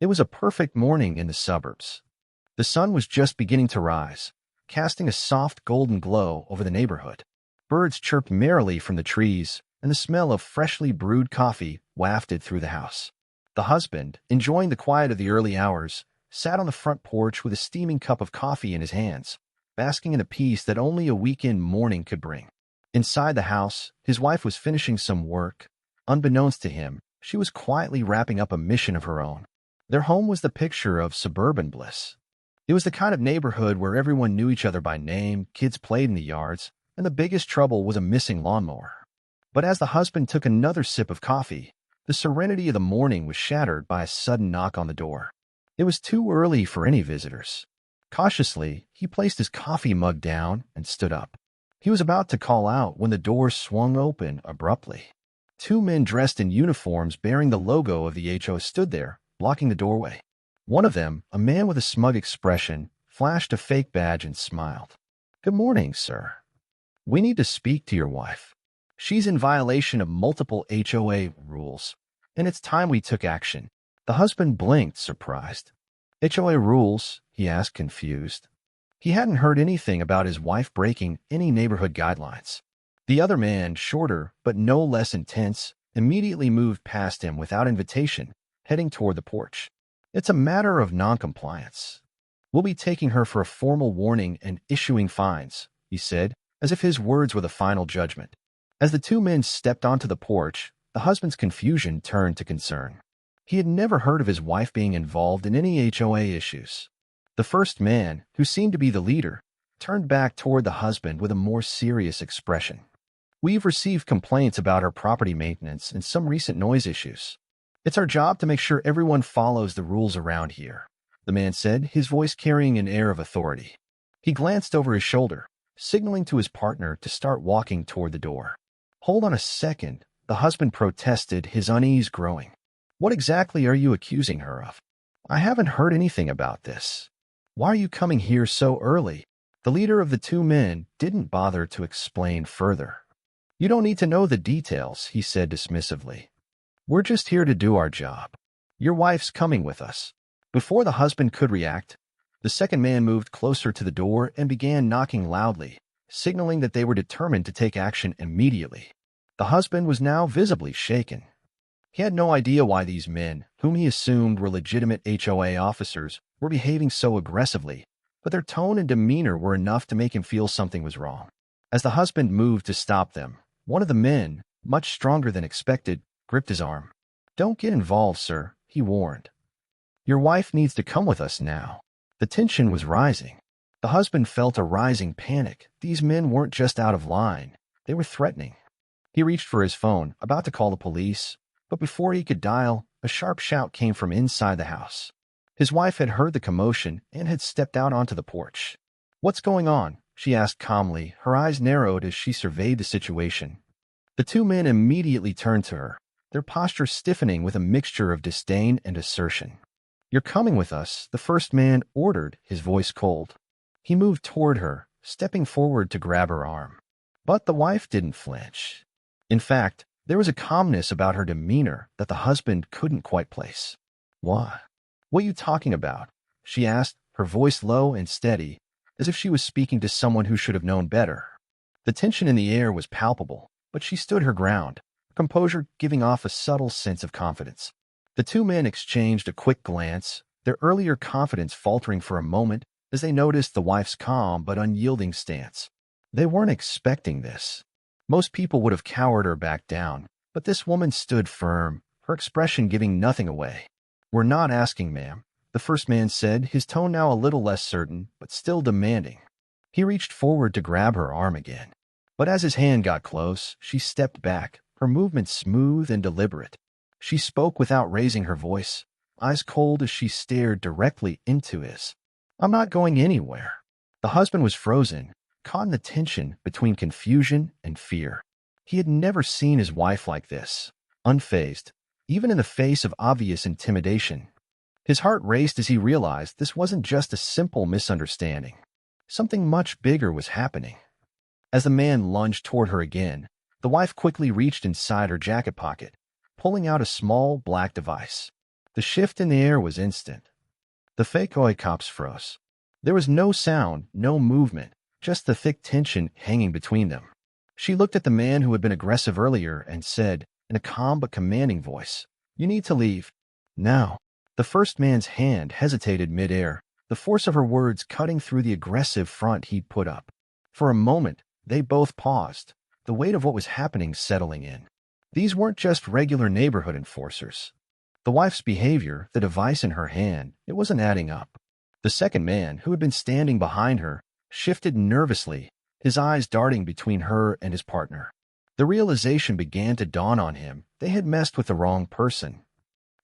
It was a perfect morning in the suburbs. The sun was just beginning to rise, casting a soft golden glow over the neighborhood. Birds chirped merrily from the trees, and the smell of freshly brewed coffee wafted through the house. The husband, enjoying the quiet of the early hours, sat on the front porch with a steaming cup of coffee in his hands, basking in a peace that only a weekend morning could bring. Inside the house, his wife was finishing some work. Unbeknownst to him, she was quietly wrapping up a mission of her own. Their home was the picture of suburban bliss. It was the kind of neighborhood where everyone knew each other by name, kids played in the yards, and the biggest trouble was a missing lawnmower. But as the husband took another sip of coffee, the serenity of the morning was shattered by a sudden knock on the door. It was too early for any visitors. Cautiously, he placed his coffee mug down and stood up. He was about to call out when the door swung open abruptly. Two men dressed in uniforms bearing the logo of the HOA stood there, blocking the doorway. One of them, a man with a smug expression, flashed a fake badge and smiled. "Good morning, sir. We need to speak to your wife. She's in violation of multiple HOA rules, and it's time we took action." The husband blinked, surprised. "HOA rules?" he asked, confused. He hadn't heard anything about his wife breaking any neighborhood guidelines. The other man, shorter but no less intense, immediately moved past him without invitation, heading toward the porch. "It's a matter of noncompliance. We'll be taking her for a formal warning and issuing fines," he said, as if his words were the final judgment. As the two men stepped onto the porch, the husband's confusion turned to concern. He had never heard of his wife being involved in any HOA issues. The first man, who seemed to be the leader, turned back toward the husband with a more serious expression. "We've received complaints about her property maintenance and some recent noise issues. It's our job to make sure everyone follows the rules around here," the man said, his voice carrying an air of authority. He glanced over his shoulder, signaling to his partner to start walking toward the door. "Hold on a second," the husband protested, his unease growing. "What exactly are you accusing her of? I haven't heard anything about this. Why are you coming here so early?" The leader of the two men didn't bother to explain further. "You don't need to know the details," he said dismissively. "We're just here to do our job. Your wife's coming with us." Before the husband could react, the second man moved closer to the door and began knocking loudly, signaling that they were determined to take action immediately. The husband was now visibly shaken. He had no idea why these men, whom he assumed were legitimate HOA officers, were behaving so aggressively, but their tone and demeanor were enough to make him feel something was wrong. As the husband moved to stop them, one of the men, much stronger than expected, gripped his arm. "Don't get involved, sir," he warned. "Your wife needs to come with us now." The tension was rising. The husband felt a rising panic. These men weren't just out of line, they were threatening. He reached for his phone, about to call the police, but before he could dial, a sharp shout came from inside the house. His wife had heard the commotion and had stepped out onto the porch. "What's going on?" she asked calmly, her eyes narrowed as she surveyed the situation. The two men immediately turned to her, their posture stiffening with a mixture of disdain and assertion. "You're coming with us," the first man ordered, his voice cold. He moved toward her, stepping forward to grab her arm. But the wife didn't flinch. In fact, there was a calmness about her demeanor that the husband couldn't quite place. "What? What are you talking about?" she asked, her voice low and steady, as if she was speaking to someone who should have known better. The tension in the air was palpable, but she stood her ground, her composure giving off a subtle sense of confidence. The two men exchanged a quick glance, their earlier confidence faltering for a moment as they noticed the wife's calm but unyielding stance. They weren't expecting this. Most people would have cowered or backed down, but this woman stood firm, her expression giving nothing away. "We're not asking, ma'am," the first man said, his tone now a little less certain, but still demanding. He reached forward to grab her arm again. But as his hand got close, she stepped back, her movements smooth and deliberate. She spoke without raising her voice, eyes cold as she stared directly into his. "I'm not going anywhere." The husband was frozen, caught in the tension between confusion and fear. He had never seen his wife like this, unfazed, even in the face of obvious intimidation. His heart raced as he realized this wasn't just a simple misunderstanding. Something much bigger was happening. As the man lunged toward her again, the wife quickly reached inside her jacket pocket, pulling out a small black device. The shift in the air was instant. The fake HOA cops froze. There was no sound, no movement, just the thick tension hanging between them. She looked at the man who had been aggressive earlier and said, in a calm but commanding voice, "You need to leave. Now." The first man's hand hesitated mid-air, the force of her words cutting through the aggressive front he'd put up. For a moment, they both paused, the weight of what was happening settling in. These weren't just regular neighborhood enforcers. The wife's behavior, the device in her hand, it wasn't adding up. The second man, who had been standing behind her, shifted nervously, his eyes darting between her and his partner. The realization began to dawn on him. They had messed with the wrong person.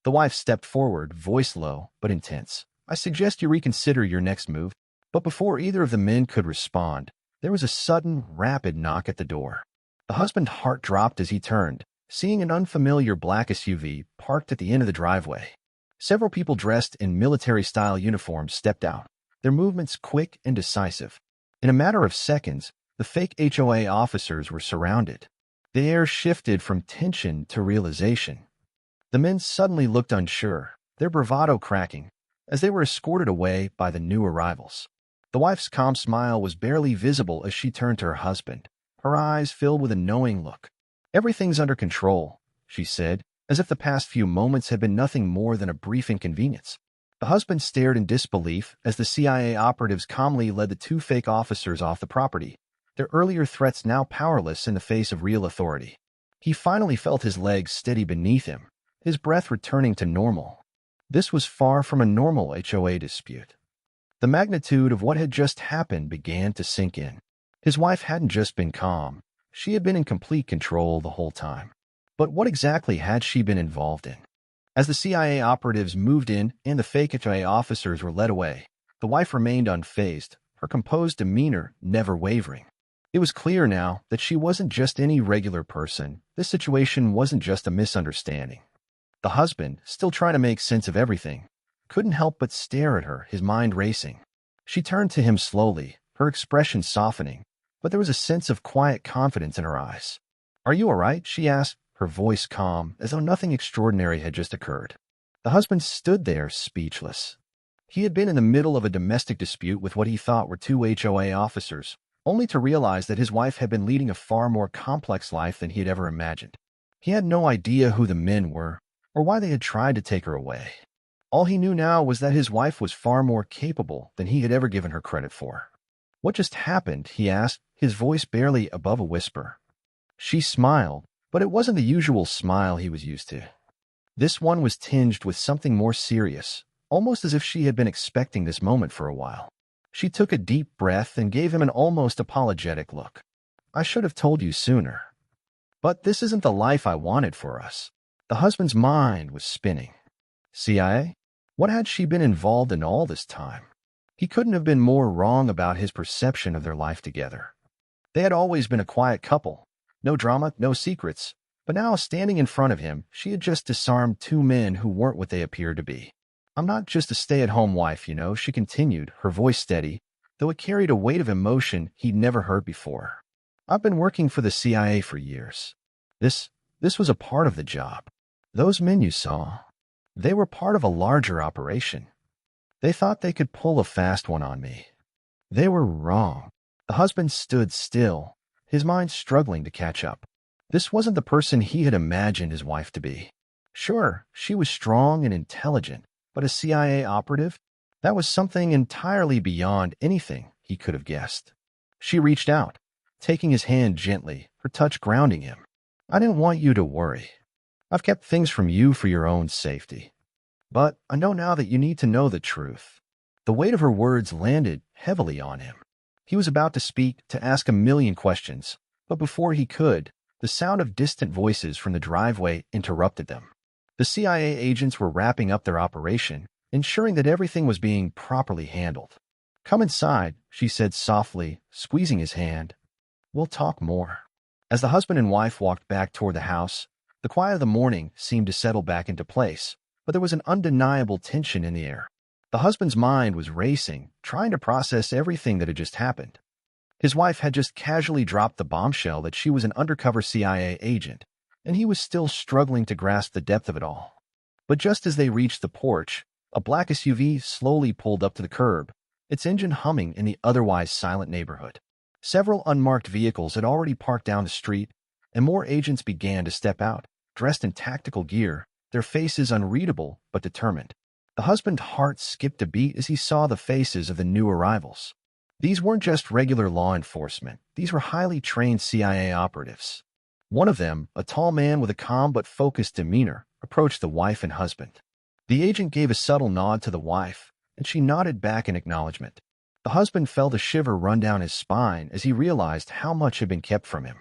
The wife stepped forward, voice low but intense. "I suggest you reconsider your next move." But before either of the men could respond, there was a sudden, rapid knock at the door. The husband's heart dropped as he turned, seeing an unfamiliar black SUV parked at the end of the driveway. Several people dressed in military-style uniforms stepped out, their movements quick and decisive. In a matter of seconds, the fake HOA officers were surrounded. The air shifted from tension to realization. The men suddenly looked unsure, their bravado cracking, as they were escorted away by the new arrivals. The wife's calm smile was barely visible as she turned to her husband, her eyes filled with a knowing look. "Everything's under control," she said, as if the past few moments had been nothing more than a brief inconvenience. The husband stared in disbelief as the CIA operatives calmly led the two fake officers off the property, their earlier threats now powerless in the face of real authority. He finally felt his legs steady beneath him, his breath returning to normal. This was far from a normal HOA dispute. The magnitude of what had just happened began to sink in. His wife hadn't just been calm. She had been in complete control the whole time. But what exactly had she been involved in? As the CIA operatives moved in and the fake HOA officers were led away, the wife remained unfazed, her composed demeanor never wavering. It was clear now that she wasn't just any regular person. This situation wasn't just a misunderstanding. The husband, still trying to make sense of everything, couldn't help but stare at her, his mind racing. She turned to him slowly, her expression softening, but there was a sense of quiet confidence in her eyes. "Are you all right?" she asked, her voice calm, as though nothing extraordinary had just occurred. The husband stood there, speechless. He had been in the middle of a domestic dispute with what he thought were two HOA officers, only to realize that his wife had been leading a far more complex life than he had ever imagined. He had no idea who the men were, or why they had tried to take her away. All he knew now was that his wife was far more capable than he had ever given her credit for. "What just happened?" he asked, his voice barely above a whisper. She smiled, but it wasn't the usual smile he was used to. This one was tinged with something more serious, almost as if she had been expecting this moment for a while. She took a deep breath and gave him an almost apologetic look. "I should have told you sooner. But this isn't the life I wanted for us." The husband's mind was spinning. CIA? What had she been involved in all this time? He couldn't have been more wrong about his perception of their life together. They had always been a quiet couple. No drama, no secrets. But now, standing in front of him, she had just disarmed two men who weren't what they appeared to be. "I'm not just a stay-at-home wife, you know," she continued, her voice steady, though it carried a weight of emotion he'd never heard before. "I've been working for the CIA for years. This was a part of the job. Those men you saw, they were part of a larger operation. They thought they could pull a fast one on me. They were wrong." The husband stood still, his mind struggling to catch up. This wasn't the person he had imagined his wife to be. Sure, she was strong and intelligent, but a CIA operative? That was something entirely beyond anything he could have guessed. She reached out, taking his hand gently, her touch grounding him. "I didn't want you to worry. I've kept things from you for your own safety. But I know now that you need to know the truth." The weight of her words landed heavily on him. He was about to speak, to ask a million questions, but before he could, the sound of distant voices from the driveway interrupted them. The CIA agents were wrapping up their operation, ensuring that everything was being properly handled. "Come inside," she said softly, squeezing his hand. "We'll talk more." As the husband and wife walked back toward the house, the quiet of the morning seemed to settle back into place, but there was an undeniable tension in the air. The husband's mind was racing, trying to process everything that had just happened. His wife had just casually dropped the bombshell that she was an undercover CIA agent, and he was still struggling to grasp the depth of it all. But just as they reached the porch, a black SUV slowly pulled up to the curb, its engine humming in the otherwise silent neighborhood. Several unmarked vehicles had already parked down the street, and more agents began to step out, dressed in tactical gear, their faces unreadable but determined. The husband's heart skipped a beat as he saw the faces of the new arrivals. These weren't just regular law enforcement. These were highly trained CIA operatives. One of them, a tall man with a calm but focused demeanor, approached the wife and husband. The agent gave a subtle nod to the wife, and she nodded back in acknowledgement. The husband felt a shiver run down his spine as he realized how much had been kept from him.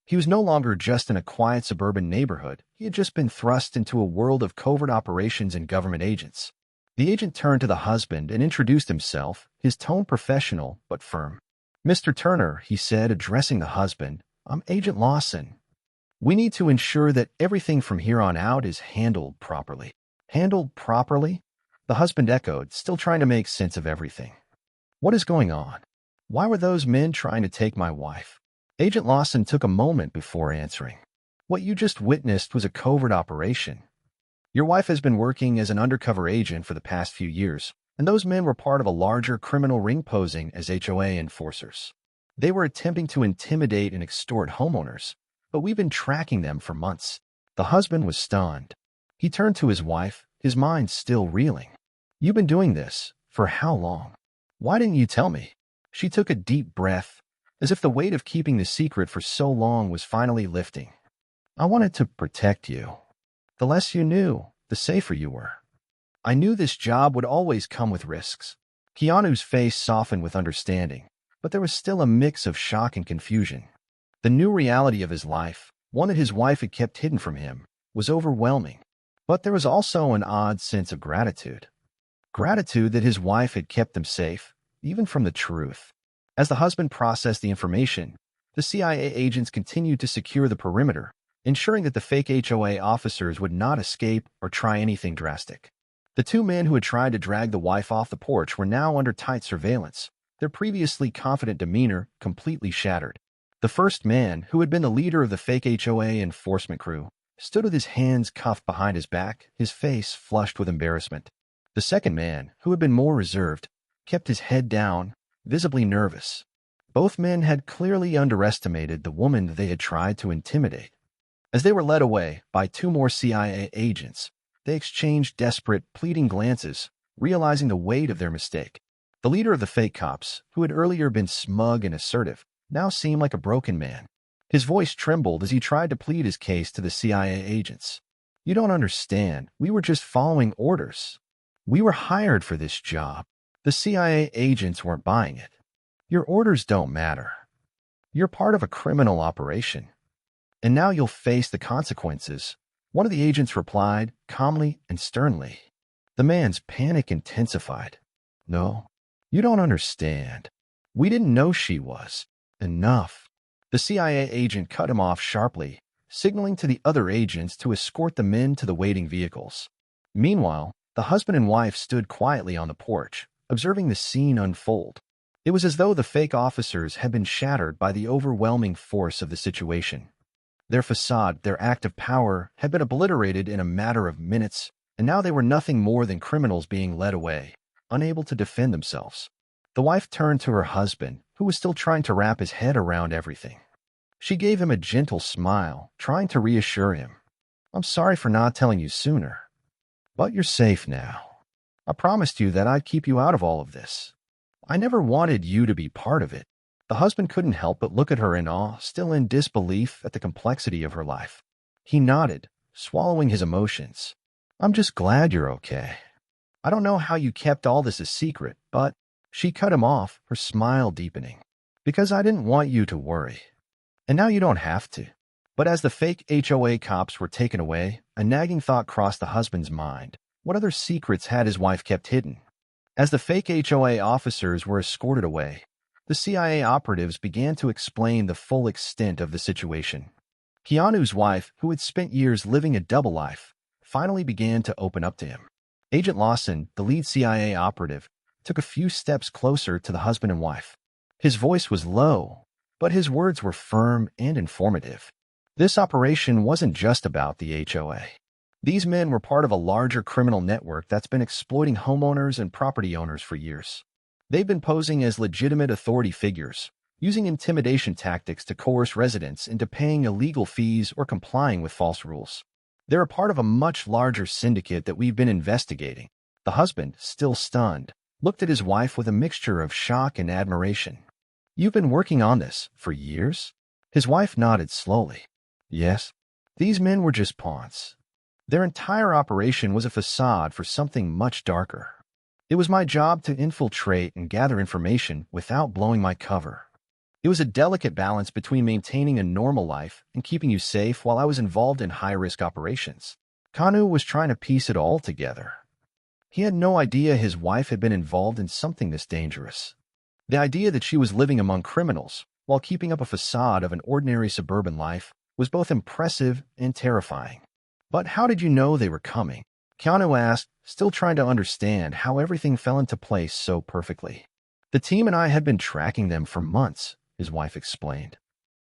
He was no longer just in a quiet suburban neighborhood. He had just been thrust into a world of covert operations and government agents. The agent turned to the husband and introduced himself, his tone professional but firm. "Mr. Turner," he said, addressing the husband, "I'm Agent Lawson. We need to ensure that everything from here on out is handled properly." "Handled properly?" The husband echoed, still trying to make sense of everything. "What is going on? Why were those men trying to take my wife?" Agent Lawson took a moment before answering. "What you just witnessed was a covert operation. Your wife has been working as an undercover agent for the past few years, and those men were part of a larger criminal ring posing as HOA enforcers. They were attempting to intimidate and extort homeowners, but we've been tracking them for months." The husband was stunned. He turned to his wife, his mind still reeling. "You've been doing this for how long? Why didn't you tell me?" She took a deep breath, as if the weight of keeping the secret for so long was finally lifting. "I wanted to protect you. The less you knew, the safer you were. I knew this job would always come with risks." Keanu's face softened with understanding, but there was still a mix of shock and confusion. The new reality of his life, one that his wife had kept hidden from him, was overwhelming. But there was also an odd sense of gratitude. Gratitude that his wife had kept them safe, even from the truth. As the husband processed the information, the CIA agents continued to secure the perimeter, ensuring that the fake HOA officers would not escape or try anything drastic. The two men who had tried to drag the wife off the porch were now under tight surveillance, their previously confident demeanor completely shattered. The first man, who had been the leader of the fake HOA enforcement crew, stood with his hands cuffed behind his back, his face flushed with embarrassment. The second man, who had been more reserved, kept his head down, visibly nervous. Both men had clearly underestimated the woman that they had tried to intimidate. As they were led away by two more CIA agents, they exchanged desperate, pleading glances, realizing the weight of their mistake. The leader of the fake cops, who had earlier been smug and assertive, now seemed like a broken man. His voice trembled as he tried to plead his case to the CIA agents. "You don't understand. We were just following orders. We were hired for this job. The CIA agents weren't buying it. Your orders don't matter. You're part of a criminal operation. And now you'll face the consequences," one of the agents replied, calmly and sternly. The man's panic intensified. "No, you don't understand. We didn't know she was. Enough." The CIA agent cut him off sharply, signaling to the other agents to escort the men to the waiting vehicles. Meanwhile, the husband and wife stood quietly on the porch, observing the scene unfold. It was as though the fake officers had been shattered by the overwhelming force of the situation. Their facade, their act of power, had been obliterated in a matter of minutes, and now they were nothing more than criminals being led away, unable to defend themselves. The wife turned to her husband, who was still trying to wrap his head around everything. She gave him a gentle smile, trying to reassure him. "I'm sorry for not telling you sooner. But you're safe now. I promised you that I'd keep you out of all of this. I never wanted you to be part of it." The husband couldn't help but look at her in awe, still in disbelief at the complexity of her life. He nodded, swallowing his emotions. "I'm just glad you're okay. I don't know how you kept all this a secret, but—" She cut him off, her smile deepening. "Because I didn't want you to worry. And now you don't have to." But as the fake HOA cops were taken away, a nagging thought crossed the husband's mind. What other secrets had his wife kept hidden? As the fake HOA officers were escorted away, the CIA operatives began to explain the full extent of the situation. Keanu's wife, who had spent years living a double life, finally began to open up to him. Agent Lawson, the lead CIA operative, took a few steps closer to the husband and wife. His voice was low, but his words were firm and informative. This operation wasn't just about the HOA. These men were part of a larger criminal network that's been exploiting homeowners and property owners for years. They've been posing as legitimate authority figures, using intimidation tactics to coerce residents into paying illegal fees or complying with false rules. They're a part of a much larger syndicate that we've been investigating. The husband, still stunned, looked at his wife with a mixture of shock and admiration. You've been working on this for years? His wife nodded slowly. Yes. These men were just pawns. Their entire operation was a facade for something much darker. It was my job to infiltrate and gather information without blowing my cover. It was a delicate balance between maintaining a normal life and keeping you safe while I was involved in high-risk operations. Kanu was trying to piece it all together. He had no idea his wife had been involved in something this dangerous. The idea that she was living among criminals while keeping up a facade of an ordinary suburban life was both impressive and terrifying. But how did you know they were coming? Keanu asked, still trying to understand how everything fell into place so perfectly. The team and I had been tracking them for months, his wife explained.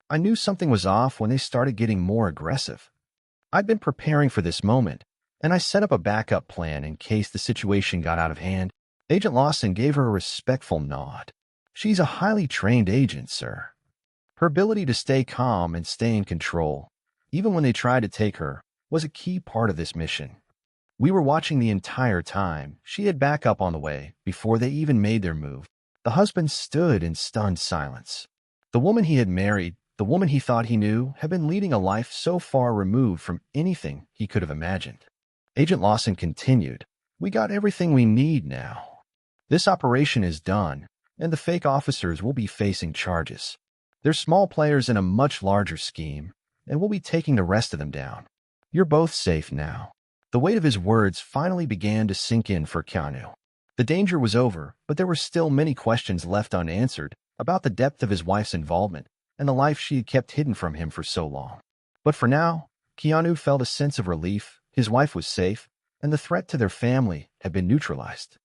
I knew something was off when they started getting more aggressive. I'd been preparing for this moment, and I set up a backup plan in case the situation got out of hand. Agent Lawson gave her a respectful nod. She's a highly trained agent, sir. Her ability to stay calm and stay in control, even when they tried to take her, was a key part of this mission. We were watching the entire time. She had backup on the way before they even made their move. The husband stood in stunned silence. The woman he had married, the woman he thought he knew, had been leading a life so far removed from anything he could have imagined. Agent Lawson continued, We got everything we need now. This operation is done, and the fake officers will be facing charges. They're small players in a much larger scheme, and we'll be taking the rest of them down. You're both safe now. The weight of his words finally began to sink in for Keanu. The danger was over, but there were still many questions left unanswered about the depth of his wife's involvement and the life she had kept hidden from him for so long. But for now, Keanu felt a sense of relief. His wife was safe, and the threat to their family had been neutralized.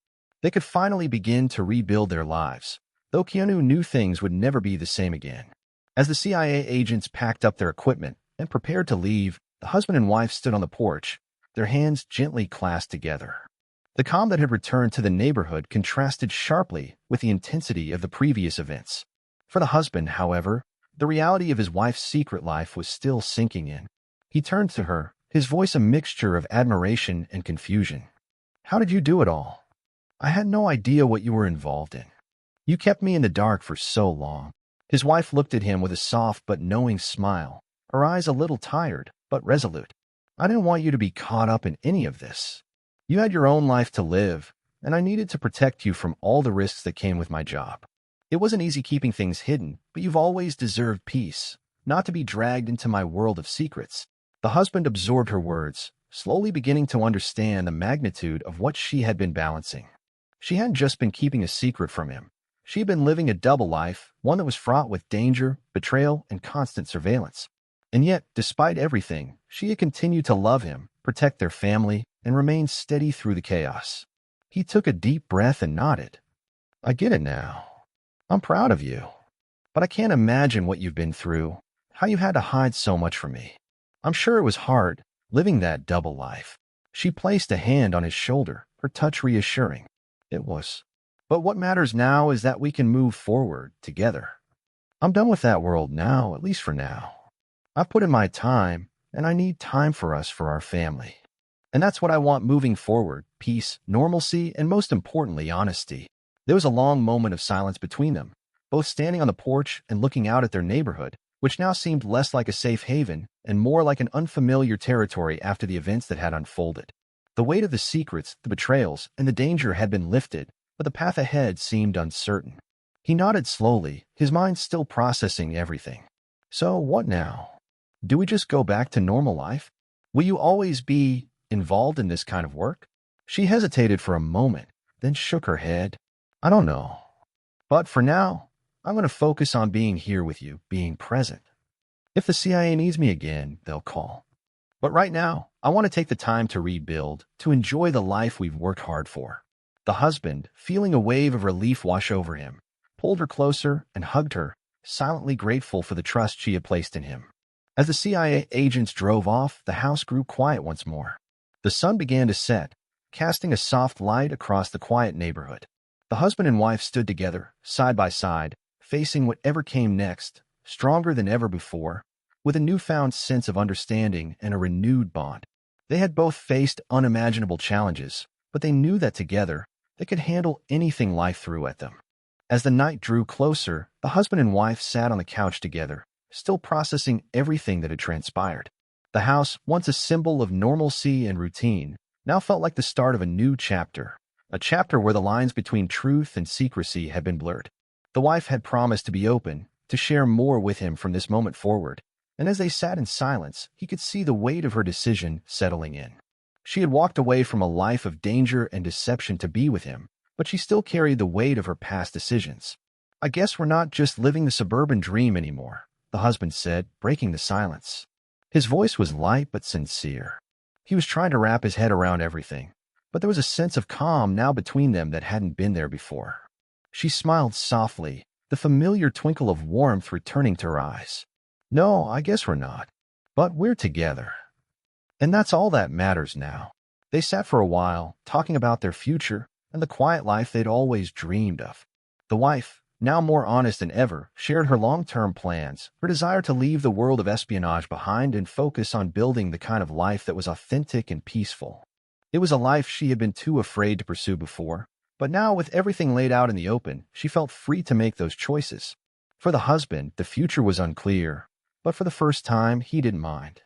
They could finally begin to rebuild their lives, though Keanu knew things would never be the same again. As the CIA agents packed up their equipment and prepared to leave, the husband and wife stood on the porch, their hands gently clasped together. The calm that had returned to the neighborhood contrasted sharply with the intensity of the previous events. For the husband, however, the reality of his wife's secret life was still sinking in. He turned to her, his voice a mixture of admiration and confusion. How did you do it all? I had no idea what you were involved in. You kept me in the dark for so long. His wife looked at him with a soft but knowing smile, her eyes a little tired but resolute. I didn't want you to be caught up in any of this. You had your own life to live, and I needed to protect you from all the risks that came with my job. It wasn't easy keeping things hidden, but you've always deserved peace, not to be dragged into my world of secrets. The husband absorbed her words, slowly beginning to understand the magnitude of what she had been balancing. She hadn't just been keeping a secret from him. She had been living a double life, one that was fraught with danger, betrayal, and constant surveillance. And yet, despite everything, she had continued to love him, protect their family, and remain steady through the chaos. He took a deep breath and nodded. I get it now. I'm proud of you. But I can't imagine what you've been through, how you had to hide so much from me. I'm sure it was hard, living that double life. She placed a hand on his shoulder, her touch reassuring. It was. But what matters now is that we can move forward together. I'm done with that world now, at least for now. I've put in my time, and I need time for us, for our family. And that's what I want moving forward: peace, normalcy, and most importantly, honesty. There was a long moment of silence between them, both standing on the porch and looking out at their neighborhood, which now seemed less like a safe haven and more like an unfamiliar territory after the events that had unfolded. The weight of the secrets, the betrayals, and the danger had been lifted, but the path ahead seemed uncertain. He nodded slowly, his mind still processing everything. So what now? Do we just go back to normal life? Will you always be involved in this kind of work? She hesitated for a moment, then shook her head. I don't know. But for now, I'm going to focus on being here with you, being present. If the CIA needs me again, they'll call. But right now, I want to take the time to rebuild, to enjoy the life we've worked hard for. The husband, feeling a wave of relief wash over him, pulled her closer and hugged her, silently grateful for the trust she had placed in him. As the CIA agents drove off, the house grew quiet once more. The sun began to set, casting a soft light across the quiet neighborhood. The husband and wife stood together, side by side, facing whatever came next, stronger than ever before, with a newfound sense of understanding and a renewed bond. They had both faced unimaginable challenges, but they knew that together, they could handle anything life threw at them. As the night drew closer, the husband and wife sat on the couch together, still processing everything that had transpired. The house, once a symbol of normalcy and routine, now felt like the start of a new chapter, a chapter where the lines between truth and secrecy had been blurred. The wife had promised to be open, to share more with him from this moment forward, and as they sat in silence, he could see the weight of her decision settling in. She had walked away from a life of danger and deception to be with him, but she still carried the weight of her past decisions. "I guess we're not just living the suburban dream anymore," the husband said, breaking the silence. His voice was light but sincere. He was trying to wrap his head around everything, but there was a sense of calm now between them that hadn't been there before. She smiled softly, the familiar twinkle of warmth returning to her eyes. "No, I guess we're not. But we're together. And that's all that matters now." They sat for a while, talking about their future and the quiet life they'd always dreamed of. The wife, now more honest than ever, shared her long-term plans, her desire to leave the world of espionage behind and focus on building the kind of life that was authentic and peaceful. It was a life she had been too afraid to pursue before, but now with everything laid out in the open, she felt free to make those choices. For the husband, the future was unclear, but for the first time, he didn't mind.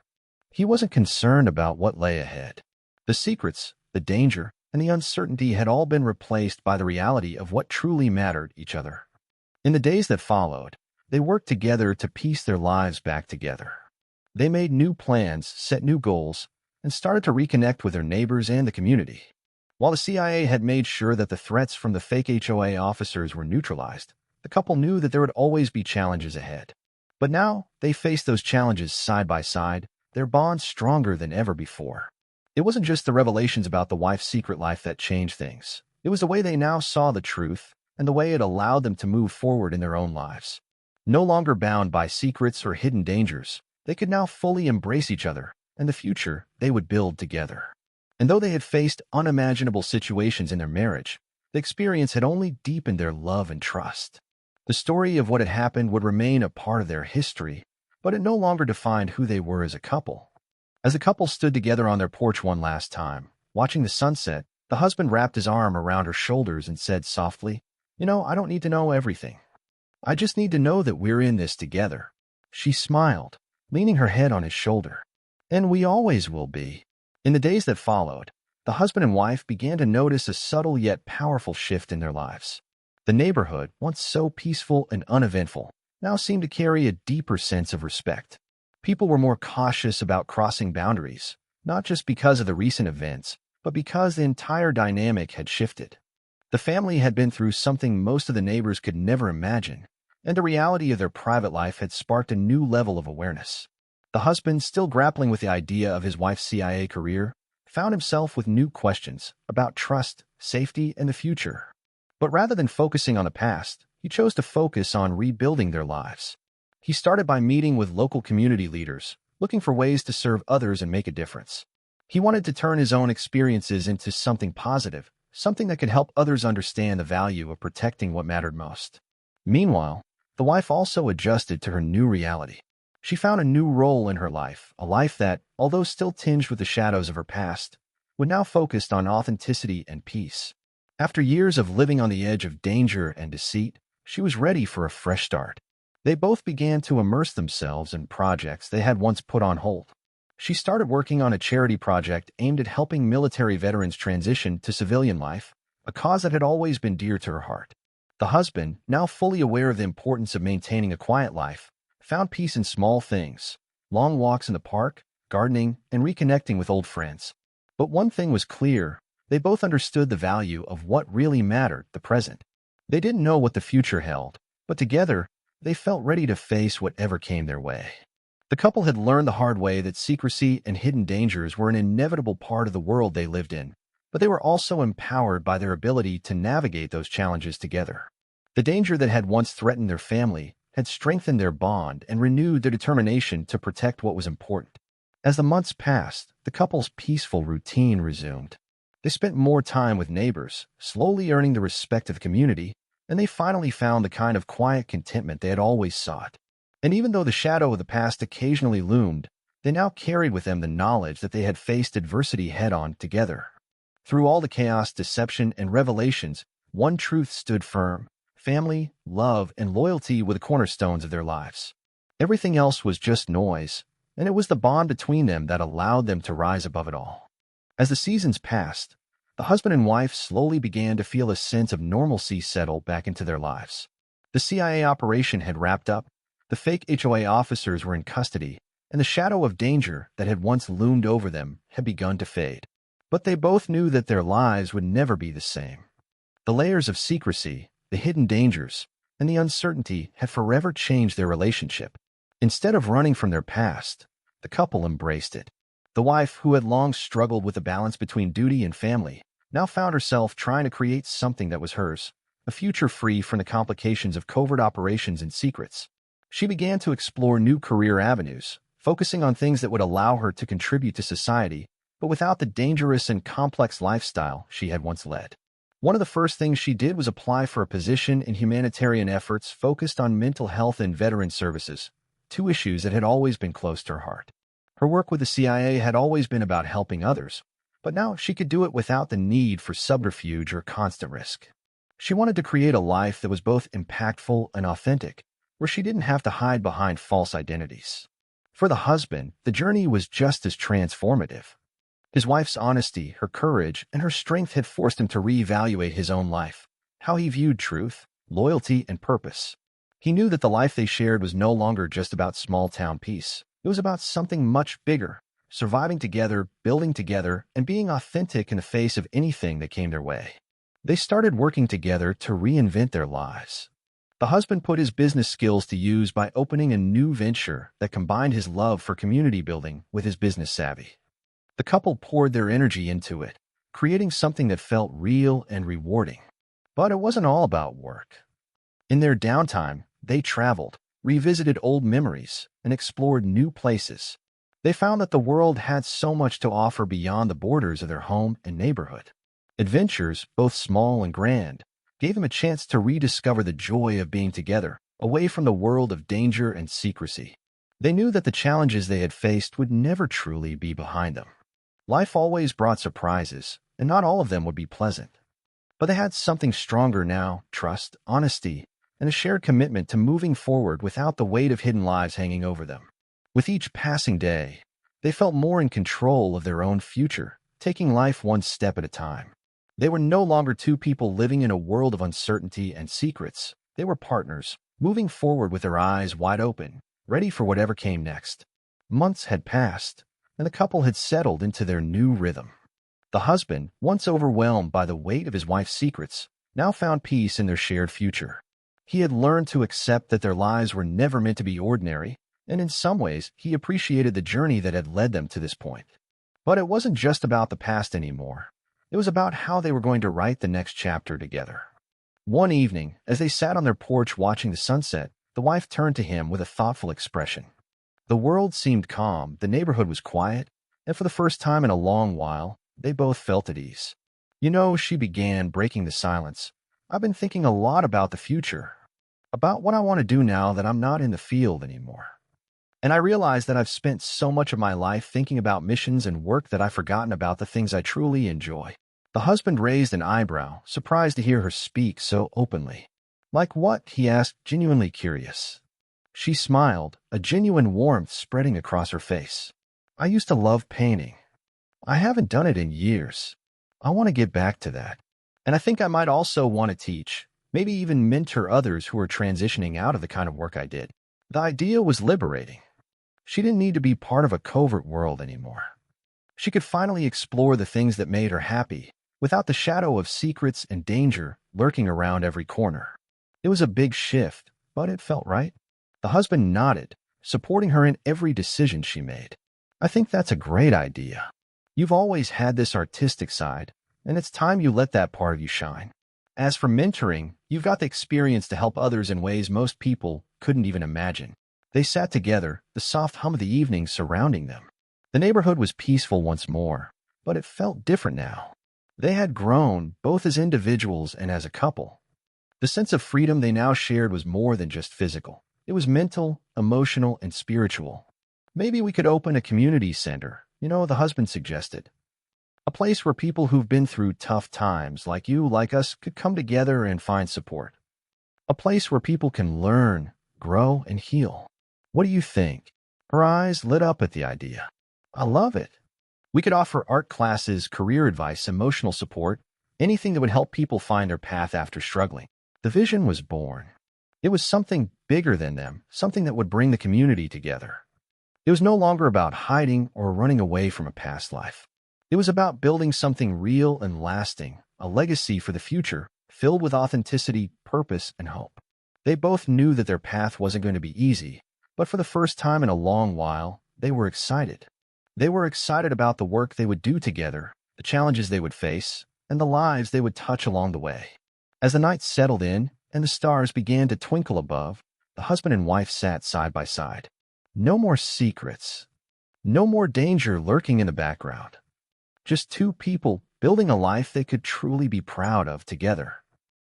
He wasn't concerned about what lay ahead. The secrets, the danger, and the uncertainty had all been replaced by the reality of what truly mattered each other. In the days that followed, they worked together to piece their lives back together. They made new plans, set new goals, and started to reconnect with their neighbors and the community. While the CIA had made sure that the threats from the fake HOA officers were neutralized, the couple knew that there would always be challenges ahead. But now, they faced those challenges side by side, their bond stronger than ever before. It wasn't just the revelations about the wife's secret life that changed things. It was the way they now saw the truth and the way it allowed them to move forward in their own lives. No longer bound by secrets or hidden dangers, they could now fully embrace each other and the future they would build together. And though they had faced unimaginable situations in their marriage, the experience had only deepened their love and trust. The story of what had happened would remain a part of their history, but it no longer defined who they were as a couple. As the couple stood together on their porch one last time, watching the sunset, the husband wrapped his arm around her shoulders and said softly, I don't need to know everything. I just need to know that we're in this together." She smiled, leaning her head on his shoulder. "And we always will be." In the days that followed, the husband and wife began to notice a subtle yet powerful shift in their lives. The neighborhood, once so peaceful and uneventful, now seemed to carry a deeper sense of respect. People were more cautious about crossing boundaries, not just because of the recent events, but because the entire dynamic had shifted. The family had been through something most of the neighbors could never imagine, and the reality of their private life had sparked a new level of awareness. The husband, still grappling with the idea of his wife's CIA career, found himself with new questions about trust, safety, and the future. But rather than focusing on the past, he chose to focus on rebuilding their lives. He started by meeting with local community leaders, looking for ways to serve others and make a difference. He wanted to turn his own experiences into something positive, something that could help others understand the value of protecting what mattered most. Meanwhile, the wife also adjusted to her new reality. She found a new role in her life, a life that, although still tinged with the shadows of her past, would now focus on authenticity and peace. After years of living on the edge of danger and deceit, she was ready for a fresh start. They both began to immerse themselves in projects they had once put on hold. She started working on a charity project aimed at helping military veterans transition to civilian life, a cause that had always been dear to her heart. The husband, now fully aware of the importance of maintaining a quiet life, found peace in small things, long walks in the park, gardening, and reconnecting with old friends. But one thing was clear, they both understood the value of what really mattered, the present. They didn't know what the future held, but together, they felt ready to face whatever came their way. The couple had learned the hard way that secrecy and hidden dangers were an inevitable part of the world they lived in, but they were also empowered by their ability to navigate those challenges together. The danger that had once threatened their family had strengthened their bond and renewed their determination to protect what was important. As the months passed, the couple's peaceful routine resumed. They spent more time with neighbors, slowly earning the respect of the community, and they finally found the kind of quiet contentment they had always sought. And even though the shadow of the past occasionally loomed, they now carried with them the knowledge that they had faced adversity head-on together. Through all the chaos, deception, and revelations, one truth stood firm: family, love, and loyalty were the cornerstones of their lives. Everything else was just noise, and it was the bond between them that allowed them to rise above it all. As the seasons passed, the husband and wife slowly began to feel a sense of normalcy settle back into their lives. The CIA operation had wrapped up, the fake HOA officers were in custody, and the shadow of danger that had once loomed over them had begun to fade. But they both knew that their lives would never be the same. The layers of secrecy, the hidden dangers, and the uncertainty had forever changed their relationship. Instead of running from their past, the couple embraced it. The wife, who had long struggled with the balance between duty and family, now found herself trying to create something that was hers, a future free from the complications of covert operations and secrets. She began to explore new career avenues, focusing on things that would allow her to contribute to society, but without the dangerous and complex lifestyle she had once led. One of the first things she did was apply for a position in humanitarian efforts focused on mental health and veteran services, two issues that had always been close to her heart. Her work with the CIA had always been about helping others, but now she could do it without the need for subterfuge or constant risk. She wanted to create a life that was both impactful and authentic, where she didn't have to hide behind false identities. For the husband, the journey was just as transformative. His wife's honesty, her courage, and her strength had forced him to reevaluate his own life, how he viewed truth, loyalty, and purpose. He knew that the life they shared was no longer just about small-town peace. It was about something much bigger: surviving together, building together, and being authentic in the face of anything that came their way. They started working together to reinvent their lives. The husband put his business skills to use by opening a new venture that combined his love for community building with his business savvy. The couple poured their energy into it, creating something that felt real and rewarding. But it wasn't all about work. In their downtime, they traveled, revisited old memories, and explored new places. They found that the world had so much to offer beyond the borders of their home and neighborhood. Adventures, both small and grand, gave them a chance to rediscover the joy of being together, away from the world of danger and secrecy. They knew that the challenges they had faced would never truly be behind them. Life always brought surprises, and not all of them would be pleasant. But they had something stronger now: trust, honesty, and a shared commitment to moving forward without the weight of hidden lives hanging over them. With each passing day, they felt more in control of their own future, taking life one step at a time. They were no longer two people living in a world of uncertainty and secrets. They were partners, moving forward with their eyes wide open, ready for whatever came next. Months had passed, and the couple had settled into their new rhythm. The husband, once overwhelmed by the weight of his wife's secrets, now found peace in their shared future. He had learned to accept that their lives were never meant to be ordinary, and in some ways, he appreciated the journey that had led them to this point. But it wasn't just about the past anymore. It was about how they were going to write the next chapter together. One evening, as they sat on their porch watching the sunset, the wife turned to him with a thoughtful expression. The world seemed calm, the neighborhood was quiet, and for the first time in a long while, they both felt at ease. "You know," she began, breaking the silence, "I've been thinking a lot about the future, about what I want to do now that I'm not in the field anymore. And I realize that I've spent so much of my life thinking about missions and work that I've forgotten about the things I truly enjoy." The husband raised an eyebrow, surprised to hear her speak so openly. "Like what?" he asked, genuinely curious. She smiled, a genuine warmth spreading across her face. "I used to love painting. I haven't done it in years. I want to get back to that. And I think I might also want to teach, maybe even mentor others who are transitioning out of the kind of work I did." The idea was liberating. She didn't need to be part of a covert world anymore. She could finally explore the things that made her happy, without the shadow of secrets and danger lurking around every corner. It was a big shift, but it felt right. The husband nodded, supporting her in every decision she made. "I think that's a great idea. You've always had this artistic side, and it's time you let that part of you shine. As for mentoring, you've got the experience to help others in ways most people couldn't even imagine." They sat together, the soft hum of the evening surrounding them. The neighborhood was peaceful once more, but it felt different now. They had grown, both as individuals and as a couple. The sense of freedom they now shared was more than just physical. It was mental, emotional, and spiritual. Maybe we could open a community center, the husband suggested. A place where people who've been through tough times, like you, like us, could come together and find support. A place where people can learn, grow, and heal. What do you think? Her eyes lit up at the idea. I love it. We could offer art classes, career advice, emotional support, anything that would help people find their path after struggling. The vision was born. It was something bigger than them, something that would bring the community together. It was no longer about hiding or running away from a past life. It was about building something real and lasting, a legacy for the future, filled with authenticity, purpose, and hope. They both knew that their path wasn't going to be easy, but for the first time in a long while, they were excited. They were excited about the work they would do together, the challenges they would face, and the lives they would touch along the way. As the night settled in and the stars began to twinkle above, the husband and wife sat side by side. No more secrets. No more danger lurking in the background. Just two people building a life they could truly be proud of together.